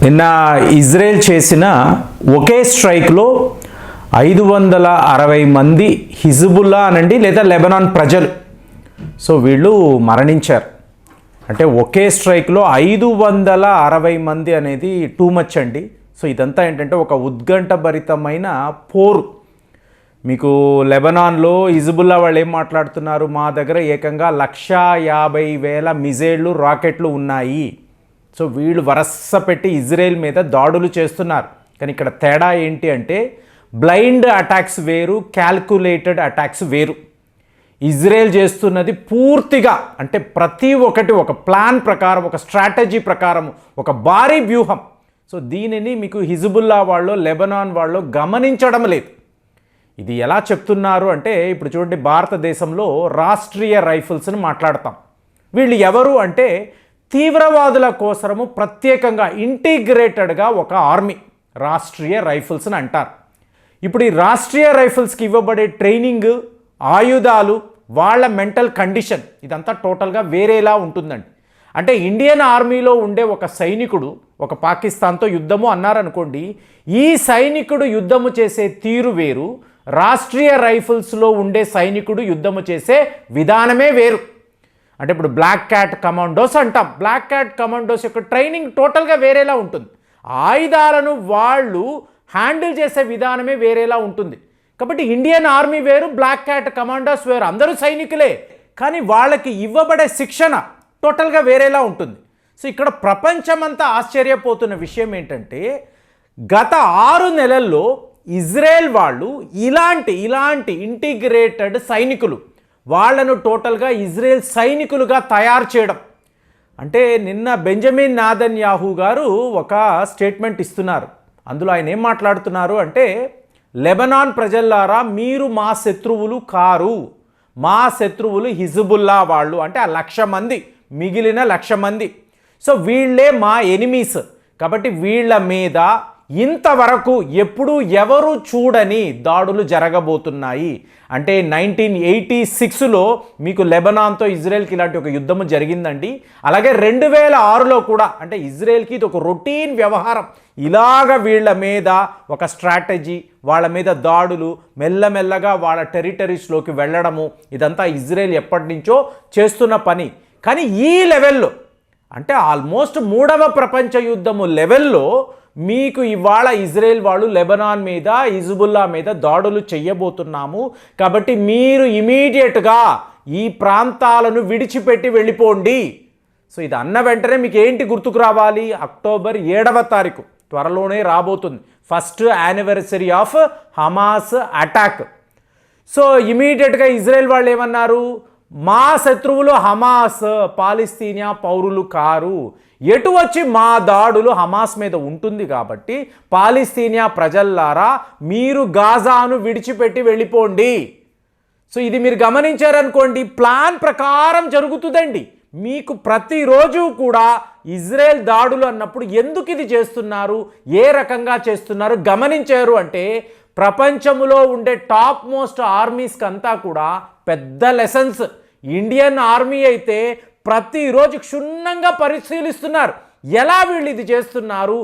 నిన్న ఇజ్రాయెల్ చేసిన ఒకే స్ట్రైక్లో 560 మంది హిజ్బుల్లా అనండి లేదా లెబనాన్ ప్రజలు వీళ్ళు మరణించారు. అంటే ఒకే స్ట్రైక్లో 560 మంది అనేది టూ మచ్ అండి. ఇదంతా ఏంటంటే ఒక ఉద్కంఠభరితమైన పోరు. మీకు లెబనాన్లో హిజ్బుల్లా వాళ్ళు ఏం మాట్లాడుతున్నారు, మా దగ్గర ఏకంగా 150,000 మిజైళ్ళు రాకెట్లు ఉన్నాయి. వీళ్ళు వరస పెట్టి ఇజ్రాయెల్ మీద దాడులు చేస్తున్నారు. కానీ ఇక్కడ తేడా ఏంటి అంటే బ్లైండ్ అటాక్స్ వేరు, క్యాల్కులేటెడ్ అటాక్స్ వేరు. ఇజ్రాయెల్ చేస్తున్నది పూర్తిగా అంటే ప్రతి ఒక్కటి ఒక ప్లాన్ ప్రకారం, ఒక స్ట్రాటజీ ప్రకారం, ఒక భారీ వ్యూహం. దీనిని మీకు హిజ్బుల్లా వాళ్ళు, లెబనాన్ వాళ్ళు గమనించడం లేదు. ఇది ఎలా చెప్తున్నారు అంటే ఇప్పుడు చూడండి, భారతదేశంలో రాష్ట్రీయ రైఫిల్స్ని మాట్లాడతాం. వీళ్ళు ఎవరు అంటే తీవ్రవాదుల కోసము ప్రత్యేకంగా ఇంటిగ్రేటెడ్గా ఒక ఆర్మీ రాష్ట్రీయ రైఫిల్స్ని అంటారు. ఇప్పుడు ఈ రాష్ట్రీయ రైఫిల్స్కి ఇవ్వబడే ట్రైనింగ్, ఆయుధాలు, వాళ్ళ మెంటల్ కండిషన్ ఇదంతా టోటల్గా వేరేలా ఉంటుందండి. అంటే ఇండియన్ ఆర్మీలో ఉండే ఒక సైనికుడు ఒక పాకిస్తాన్తో యుద్ధము అన్నారనుకోండి, ఈ సైనికుడు యుద్ధము చేసే తీరు వేరు, రాష్ట్రీయ రైఫిల్స్లో ఉండే సైనికుడు యుద్ధము చేసే విధానమే వేరు. అంటే ఇప్పుడు బ్లాక్ క్యాట్ కమాండోస్ అంటాం. బ్లాక్ క్యాట్ కమాండోస్ యొక్క ట్రైనింగ్ టోటల్గా వేరేలా ఉంటుంది. ఆయుధాలను వాళ్ళు హ్యాండిల్ చేసే విధానమే వేరేలా ఉంటుంది. కాబట్టి ఇండియన్ ఆర్మీ వేరు, బ్లాక్ క్యాట్ కమాండోస్ వేరు. అందరూ సైనికులే, కానీ వాళ్ళకి ఇవ్వబడే శిక్షణ టోటల్గా వేరేలా ఉంటుంది. ఇక్కడ ప్రపంచమంతా ఆశ్చర్యపోతున్న విషయం ఏంటంటే గత 6 నెలల్లో ఇజ్రాయెల్ వాళ్ళు ఇలాంటి ఇంటిగ్రేటెడ్ సైనికులు వాళ్ళను టోటల్గా ఇజ్రాయెల్ సైనికులుగా తయారు చేయడం. అంటే నిన్న బెంజమిన్ నెతన్యాహు గారు ఒక స్టేట్మెంట్ ఇస్తున్నారు. అందులో ఆయన ఏం మాట్లాడుతున్నారు అంటే, లెబనాన్ ప్రజల్లారా, మీరు మా శత్రువులు కారు, మా శత్రువులు హిజ్బుల్లా వాళ్ళు. అంటే ఆ 1,00,000 మంది, మిగిలిన 1,00,000 మంది. వీళ్ళే మా ఎనిమీస్. కాబట్టి వీళ్ళ మీద ఇంతవరకు ఎప్పుడు ఎవరు చూడని దాడులు జరగబోతున్నాయి. అంటే 1986లో మీకు లెబనాన్తో ఇజ్రాయెల్కి ఇలాంటి ఒక యుద్ధము జరిగిందండి. అలాగే 2006లో కూడా, అంటే ఇజ్రాయెల్కి ఇది ఒక రొటీన్ వ్యవహారం. ఇలాగ వీళ్ళ మీద ఒక స్ట్రాటజీ, వాళ్ళ మీద దాడులు, మెల్లమెల్లగా వాళ్ళ టెరిటరీస్లోకి వెళ్ళడము, ఇదంతా ఇజ్రాయెల్ ఎప్పటి నుంచో చేస్తున్న పని. కానీ ఈ లెవెల్లో అంటే ఆల్మోస్ట్ 3వ ప్రపంచ యుద్ధము లెవెల్లో మీకు ఇవాళ ఇజ్రాయెల్ వాళ్ళు లెబనాన్ మీద, హిజ్బుల్లా మీద దాడులు చేయబోతున్నాము. కాబట్టి మీరు ఇమీడియట్గా ఈ ప్రాంతాలను విడిచిపెట్టి వెళ్ళిపోండి. ఇది అన్న వెంటనే మీకు ఏంటి గుర్తుకు రావాలి? అక్టోబర్ 7వ తారీఖు త్వరలోనే రాబోతుంది, first anniversary of Hamas attack. ఇమీడియట్గా ఇజ్రాయెల్ వాళ్ళు ఏమన్నారు, మా శత్రువులు హమాస్, పాలస్తీనియా పౌరులు కారు. ఎటు వచ్చి మా దాడులు హమాస్ మీద ఉంటుంది కాబట్టి పాలస్తీనియా ప్రజల్లారా, మీరు గాజాను విడిచిపెట్టి వెళ్ళిపోండి. ఇది మీరు గమనించారనుకోండి, ప్లాన్ ప్రకారం జరుగుతుందండి. మీకు ప్రతిరోజు కూడా ఇజ్రాయెల్ దాడులు అన్నప్పుడు ఎందుకు ఇది చేస్తున్నారు, ఏ రకంగా చేస్తున్నారు గమనించారు అంటే ప్రపంచంలో ఉండే టాప్ మోస్ట్ ఆర్మీస్కి అంతా కూడా పెద్ద లెసన్స్. ఇండియన్ ఆర్మీ అయితే ప్రతిరోజు క్షుణ్ణంగా పరిశీలిస్తున్నారు, ఎలా వీళ్ళు ఇది చేస్తున్నారు,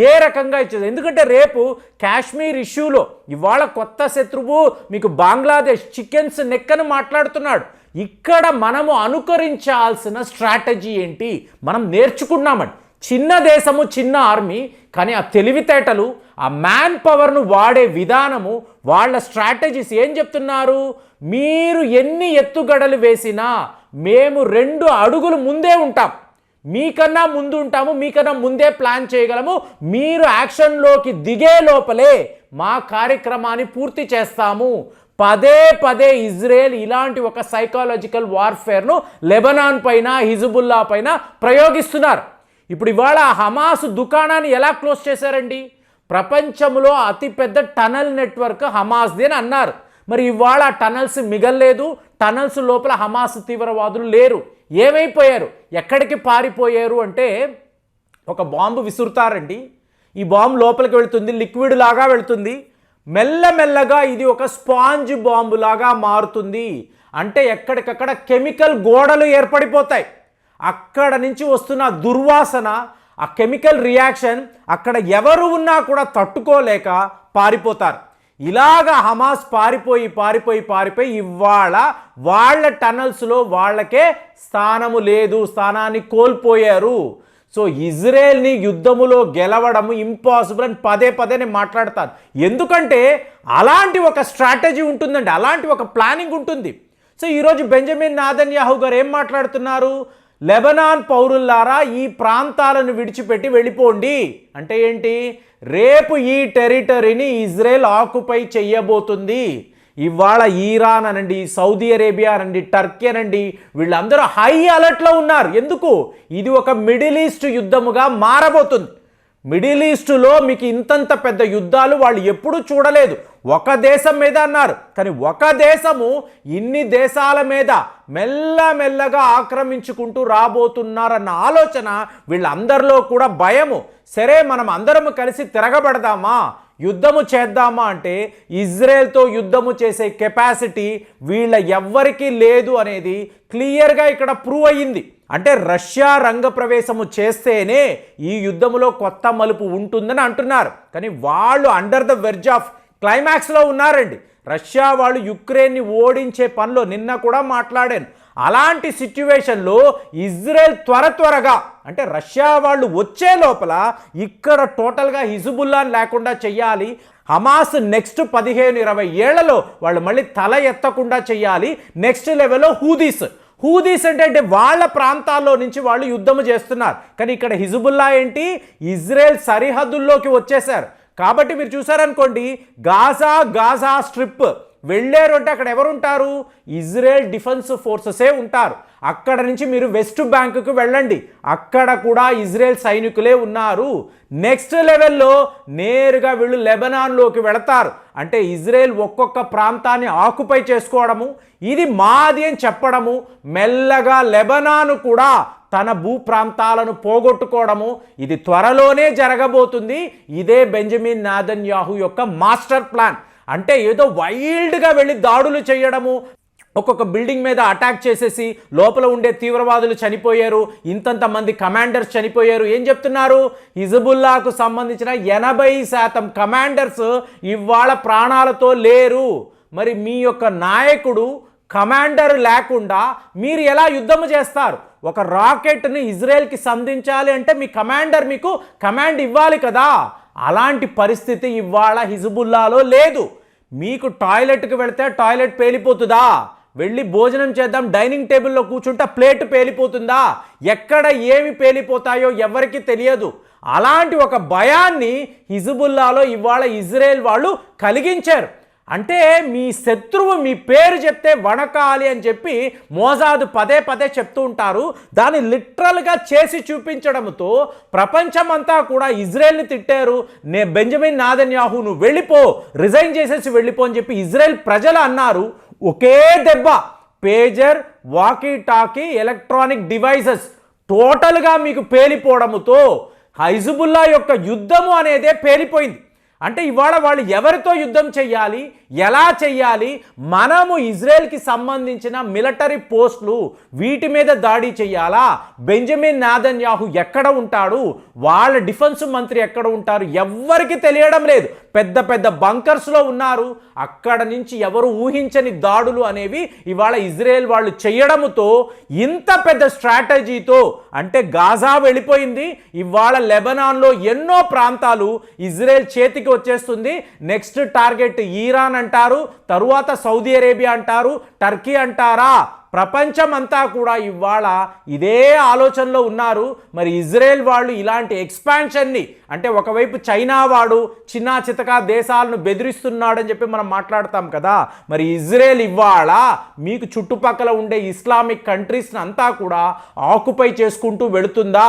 ఏ రకంగా ఇచ్చేది. ఎందుకంటే రేపు కాశ్మీర్ ఇష్యూలో ఇవాళ కొత్త శత్రువు మీకు బంగ్లాదేశ్ చికెన్స్ నెక్ అని మాట్లాడుతున్నాడు. ఇక్కడ మనము అనుకరించాల్సిన స్ట్రాటజీ ఏంటి మనం నేర్చుకున్నామండి. చిన్న దేశము, చిన్న ఆర్మీ, కానీ ఆ తెలివితేటలు, ఆ మ్యాన్ పవర్ను వాడే విధానము, వాళ్ళ స్ట్రాటజీస్ ఏం చెప్తున్నారు, మీరు ఎన్ని ఎత్తుగడలు వేసినా మేము 2 అడుగులు ముందే ఉంటాం, మీకన్నా ముందు ఉంటాము, మీకన్నా ముందే ప్లాన్ చేయగలము, మీరు యాక్షన్లోకి దిగే లోపలే మా కార్యక్రమాన్ని పూర్తి చేస్తాము. పదే ఇజ్రాయెల్ ఇలాంటి ఒక సైకాలజికల్ వార్ఫేర్ను లెబనాన్ పైన, హిజ్బుల్లా పైన ప్రయోగిస్తున్నారు. ఇప్పుడు ఇవాళ హమాస్ దుకాణాన్ని ఎలా క్లోజ్ చేశారండి? ప్రపంచంలో అతిపెద్ద టనల్ నెట్వర్క్ హమాస్ది అని అన్నారు. మరి ఇవాళ టనల్స్ మిగల్లేదు, టనల్స్ లోపల హమాస్ తీవ్రవాదులు లేరు. ఏమైపోయారు, ఎక్కడికి పారిపోయారు అంటే ఒక బాంబు విసురుతారండి. ఈ బాంబు లోపలికి వెళుతుంది, లిక్విడ్ లాగా వెళుతుంది, మెల్లమెల్లగా ఇది ఒక స్పాంజ్ బాంబు లాగా మారుతుంది. అంటే ఎక్కడికక్కడ కెమికల్ గోడలు ఏర్పడిపోతాయి. అక్కడ నుంచి వస్తున్న దుర్వాసన, ఆ కెమికల్ రియాక్షన్ అక్కడ ఎవరు ఉన్నా కూడా తట్టుకోలేక పారిపోతారు. ఇలాగా హమాస్ పారిపోయి ఇవాళ వాళ్ళ టనల్స్లో వాళ్ళకే స్థానము లేదు, స్థానాన్ని కోల్పోయారు. సో ఇజ్రాయెల్ని యుద్ధములో గెలవడము ఇంపాసిబుల్ అని పదే నేను మాట్లాడతాను. ఎందుకంటే అలాంటి ఒక స్ట్రాటజీ ఉంటుందండి, అలాంటి ఒక ప్లానింగ్ ఉంటుంది. సో ఈరోజు బెంజమిన్ నెతన్యాహు గారు ఏం మాట్లాడుతున్నారు? లెబనాన్ పౌరులారా ఈ ప్రాంతాలను విడిచిపెట్టి వెళ్ళిపోండి అంటే ఏంటి? రేపు ఈ టెరిటరీని ఇజ్రాయెల్ ఆక్యుపై చెయ్యబోతుంది. ఇవాళ ఇరాన్ అనండి, సౌదీ అరేబియా అనండి, టర్కీ అనండి, వీళ్ళందరూ హై అలర్ట్లో ఉన్నారు. ఎందుకు? ఇది ఒక మిడిల్ ఈస్ట్ యుద్ధముగా మారబోతుంది. మిడిల్ ఈస్టులో మీకు ఇంతంత పెద్ద యుద్ధాలు వాళ్ళు ఎప్పుడూ చూడలేదు. ఒక దేశం మీద అన్నారు, కానీ ఒక దేశము ఇన్ని దేశాల మీద మెల్లగా ఆక్రమించుకుంటూ రాబోతున్నారన్న ఆలోచన వీళ్ళందరిలో కూడా భయము. సరే మనం అందరము కలిసి తిరగబడదామా, యుద్ధము చేద్దామా అంటే ఇజ్రాయెల్తో యుద్ధము చేసే కెపాసిటీ వీళ్ళ ఎవ్వరికీ లేదు అనేది క్లియర్గా ఇక్కడ ప్రూవ్ అయ్యింది. అంటే రష్యా రంగప్రవేశము చేస్తేనే ఈ యుద్ధములో కొత్త మలుపు ఉంటుందని అంటున్నారు. కానీ వాళ్ళు అండర్ ద వెర్జ్ ఆఫ్ క్లైమాక్స్లో ఉన్నారండి. రష్యా వాళ్ళు యుక్రెయిన్ని ఓడించే పనిలో నిన్న కూడా మాట్లాడాను. అలాంటి సిచ్యువేషన్లో ఇజ్రాయెల్ త్వరగా అంటే రష్యా వాళ్ళు వచ్చే లోపల ఇక్కడ టోటల్గా హిజ్బుల్లాని లేకుండా చెయ్యాలి. హమాస్ నెక్స్ట్ 15-20 ఏళ్లలో వాళ్ళు మళ్ళీ తల ఎత్తకుండా చెయ్యాలి. నెక్స్ట్ లెవెల్లో హూదీస్ అంటే వాళ్ళ ప్రాంతాల్లో నుంచి వాళ్ళు యుద్ధము చేస్తున్నారు. కానీ ఇక్కడ హిజ్బుల్లా ఏంటి? ఇజ్రాయెల్ సరిహద్దుల్లోకి వచ్చేసారు. కాబట్టి మీరు చూసారనుకోండి, గాజా స్ట్రిప్ వెళ్ళారు అంటే అక్కడ ఎవరు ఉంటారు? ఇజ్రాయెల్ డిఫెన్స్ ఫోర్సెసే ఉంటారు. అక్కడ నుంచి మీరు వెస్ట్ బ్యాంకుకు వెళ్ళండి, అక్కడ కూడా ఇజ్రాయెల్ సైనికులే ఉన్నారు. నెక్స్ట్ లెవెల్లో నేరుగా వీళ్ళు లెబనాన్లోకి వెళతారు. అంటే ఇజ్రాయెల్ ఒక్కొక్క ప్రాంతాన్ని ఆక్యుపై చేసుకోవడము, ఇది మాది అని చెప్పడము, మెల్లగా లెబనాన్ కూడా తన భూ ప్రాంతాలను పోగొట్టుకోవడము, ఇది త్వరలోనే జరగబోతుంది. ఇదే బెంజమిన్ నెతన్యాహు యొక్క మాస్టర్ ప్లాన్. అంటే ఏదో వైల్డ్గా వెళ్ళి దాడులు చేయడము, ఒక్కొక్క బిల్డింగ్ మీద అటాక్ చేసేసి లోపల ఉండే తీవ్రవాదులు చనిపోయారు, ఇంతంత మంది కమాండర్స్ చనిపోయారు. ఏం చెప్తున్నారు? హిజ్బుల్లాకు సంబంధించిన 80% కమాండర్స్ ఇవాళ ప్రాణాలతో లేరు. మరి మీ యొక్క నాయకుడు కమాండర్ లేకుండా మీరు ఎలా యుద్ధము చేస్తారు? ఒక రాకెట్ని ఇజ్రాయెల్కి సంధించాలి అంటే మీ కమాండర్ మీకు కమాండ్ ఇవ్వాలి కదా. అలాంటి పరిస్థితి ఇవాళ హిజ్బుల్లాలో లేదు. మీకు టాయిలెట్కి వెళితే టాయిలెట్ పేలిపోతుందా? వెళ్ళి భోజనం చేద్దాం డైనింగ్ టేబుల్లో కూర్చుంటే ప్లేట్ పేలిపోతుందా? ఎక్కడ ఏమి పేలిపోతాయో ఎవరికి తెలియదు. అలాంటి ఒక భయాన్ని హిజ్బుల్లాలో ఇవాళ ఇజ్రాయెల్ వాళ్ళు కలిగించారు. అంటే మీ శత్రువు మీ పేరు చెప్తే వణకాలి అని చెప్పి మోసాదు పదే చెప్తూ ఉంటారు. దాన్ని లిటరల్గా చేసి చూపించడంతో ప్రపంచమంతా కూడా ఇజ్రాయెల్ని తిట్టారు. బెంజమిన్ నెతన్యాహు నువ్వు వెళ్ళిపో, రిజైన్ చేసేసి వెళ్ళిపో అని చెప్పి ఇజ్రాయెల్ ప్రజలు అన్నారు. ఒకే దెబ్బ pager, walkie talkie, electronic devices టోటల్గా మీకు పేలిపోవడంతో హిజ్బుల్లా యొక్క యుద్ధము అనేదే పేలిపోయింది. అంటే ఇవాళ వాళ్ళు ఎవరితో యుద్ధం చెయ్యాలి, ఎలా చెయ్యాలి, మనము ఇజ్రాయెల్కి సంబంధించిన మిలిటరీ పోస్టులు వీటి మీద దాడి చెయ్యాలా, బెంజమిన్ నెతన్యాహు ఎక్కడ ఉంటాడు, వాళ్ళ డిఫెన్స్ మంత్రి ఎక్కడ ఉంటారు, ఎవ్వరికి తెలియడం లేదు. పెద్ద బంకర్స్లో ఉన్నారు. అక్కడ నుంచి ఎవరు ఊహించని దాడులు అనేవి ఇవాళ ఇజ్రాయెల్ వాళ్ళు చేయడంతో ఇంత పెద్ద స్ట్రాటజీతో అంటే గాజా వెళ్ళిపోయింది. ఇవాళ లెబనాన్లో ఎన్నో ప్రాంతాలు ఇజ్రాయెల్ చేతికి వచ్చేస్తుంది. నెక్స్ట్ టార్గెట్ ఇరాన్ అంటారు, తరువాత సౌదీ అరేబియా అంటారు, టర్కీ అంటారా? ప్రపంచం అంతా కూడా ఇవాళ ఇదే ఆలోచనలో ఉన్నారు. మరి ఇజ్రాయెల్ వాళ్ళు ఇలాంటి ఎక్స్పాన్షన్ని అంటే ఒకవైపు చైనా వాడు చిన్నా చితకా దేశాలను బెదిరిస్తున్నాడని చెప్పి మనం మాట్లాడతాం కదా. మరి ఇజ్రాయెల్ ఇవాళ మీకు చుట్టుపక్కల ఉండే ఇస్లామిక్ కంట్రీస్ని అంతా కూడా ఆక్యుపై చేసుకుంటూ వెళుతుందా?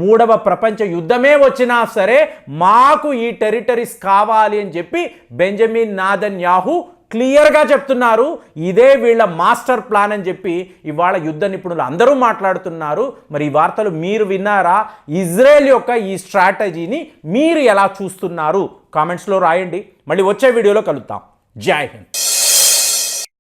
మూడవ ప్రపంచ యుద్ధమే వచ్చినా సరే మాకు ఈ టెరిటరీస్ కావాలి అని చెప్పి బెంజమిన్ నెతన్యాహు క్లియర్గా చెప్తున్నారు. ఇదే వీళ్ళ మాస్టర్ ప్లాన్ అని చెప్పి ఇవాళ యుద్ధ నిపుణులు అందరూ మాట్లాడుతున్నారు. మరి ఈ వార్తలు మీరు విన్నారా? ఇజ్రాయెల్ యొక్క ఈ స్ట్రాటజీని మీరు ఎలా చూస్తున్నారు? కామెంట్స్లో రాయండి. మళ్ళీ వచ్చే వీడియోలో కలుద్దాం. జై హింద్.